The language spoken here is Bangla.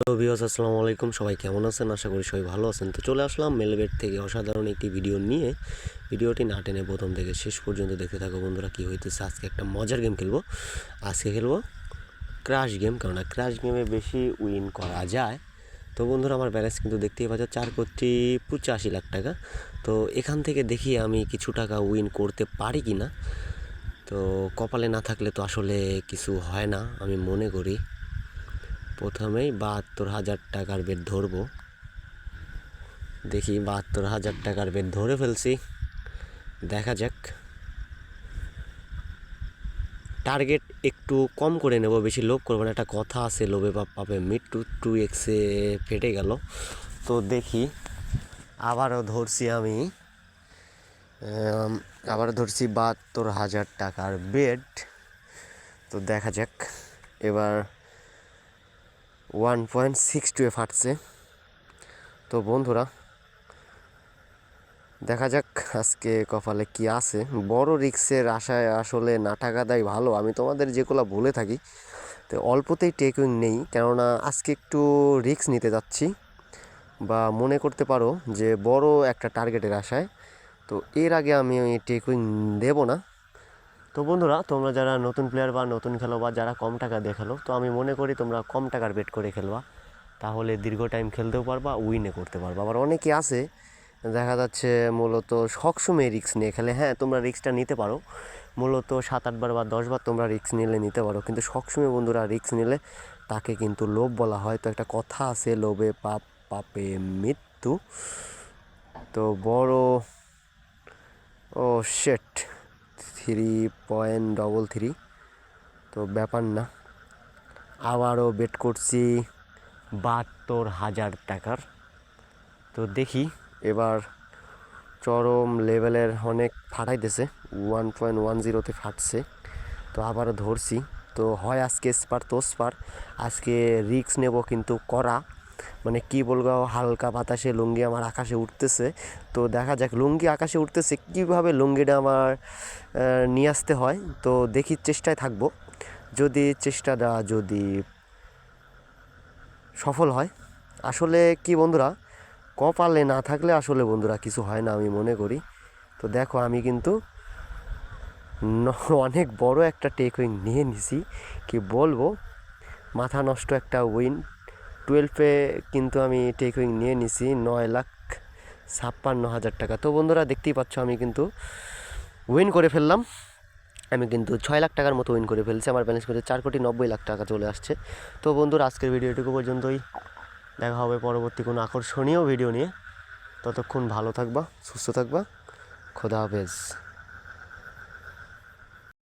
হ্যালো ভিউয়ার্স, আসসালামু আলাইকুম। সবাই কেমন আছেন? আশা করি সবাই ভালো আছেন। তো চলে আসলাম মেলবেট থেকে অসাধারণ একটি ভিডিও নিয়ে। ভিডিওটি না টেনে প্রথম থেকে শেষ পর্যন্ত দেখতে থাকো বন্ধুরা। কী হইতেছে, আজকে একটা মজার গেম খেলবো। আজকে খেলবো ক্রাশ গেম, কেননা ক্রাশ গেমে বেশি উইন করা যায়। তো বন্ধুরা, আমার ব্যালেন্স কিন্তু দেখতেই পাচ্ছ 4,85,00,000 টাকা। তো এখান থেকে দেখি আমি কিছু টাকা উইন করতে পারি কি না। তো কপালে না থাকলে তো আসলে কিছু হয় না, আমি মনে করি। প্রথমেই 72,000 টাকার বেট ধরবো। দেখি 72,000 টাকার বেট ধরে ফেলছি, দেখা যাক। টার্গেট একটু কম করে নেব, বেশি লোভ করবো না। একটা কথা আছে, লোভে পাপ পাবে মৃত্যু। 2x-এ ফেটে গেল। তো দেখি, আবারও ধরছি আমি, আবারও ধরছি 72,000 টাকার বেট। তো দেখা যাক, এবার 1.62-এ ফাটছে। তো বন্ধুরা, দেখা যাক আজকে কপালে কি আছে। বড় রিক্সের আশায় আসলে না টাকাটাই ভালো, আমি তোমাদের যেগুলো বলে থাকি। তো অল্পতেই টেকুইং নেই, কেননা আজকে একটু রিক্স নিতে যাচ্ছি, বা মনে করতে পারো যে বড় একটা টার্গেটের আশায়। তো এর আগে আমি ওই টেকুইং দেব না। তো বন্ধুরা, তোমরা যারা নতুন প্লেয়ার বা নতুন খেলো, বা যারা কম টাকা দিয়ে খেলো, তো আমি মনে করি তোমরা কম টাকার বেট করে খেলবা, তাহলে দীর্ঘ টাইম খেলতেও পারবা, উইনে করতে পারবা। আবার অনেকে আছে দেখা যাচ্ছে মূলত সবসময় রিস্ক নিয়ে খেলে। হ্যাঁ, তোমরা রিস্কটা নিতে পারো, মূলত 7-8 বার বা 10 বার তোমরা রিস্ক নিতে পারো, কিন্তু সবসময় বন্ধুরা রিস্ক নিলে তাকে কিন্তু লোভ বলা হয়। তো একটা কথা আছে, লোভে পাপ, পাপে মৃত্যু। তো বড়, ও শেট, 3.33। তো ব্যাপার না, আবারও বেট করছি 72,000 টাকার। তো দেখি এবার চরম লেভেলের অনেক ফাটাইতেছে, 1.10-তে ফাটছে। তো আবারও ধরছি। তো হয় আজকে স্পার তো স্পার, আজকে রিক্স নেব কিন্তু করা, মানে কি বলবো, হালকা বাতাসে লুঙ্গি আমার আকাশে উঠতেছে। তো দেখা যাক লুঙ্গি আকাশে উঠতেছে, কীভাবে লুঙ্গিটা আমার নিয়ে আসতে হয়। তো দেখি, চেষ্টায় থাকবো। যদি চেষ্টাটা যদি সফল হয়, আসলে কি বন্ধুরা, কপালে না থাকলে আসলে বন্ধুরা কিছু হয় না, আমি মনে করি। তো দেখো, আমি কিন্তু অনেক বড় একটা টেক উইন নিয়ে নিছি, কি বলবো, মাথা নষ্ট একটা উইন। 12-এ কিন্তু আমি টেক উইন নিয়ে নিছি 9,56,000 টাকা। তো বন্ধুরা, দেখতেই পাচ্ছ আমি কিন্তু উইন করে ফেললাম। আমি কিন্তু 6 লাখ টাকার মতো উইন করে ফেলছি। আমার ব্যালেন্স করে 4,90,00,000 টাকা চলে আসছে। তো বন্ধুরা, আজকের ভিডিও এটুকু পর্যন্তই। দেখা হবে পরবর্তী কোনো আকর্ষণীয় ভিডিও নিয়ে। ততক্ষণ ভালো থাকবা, সুস্থ থাকবা। খোদা হাফেজ।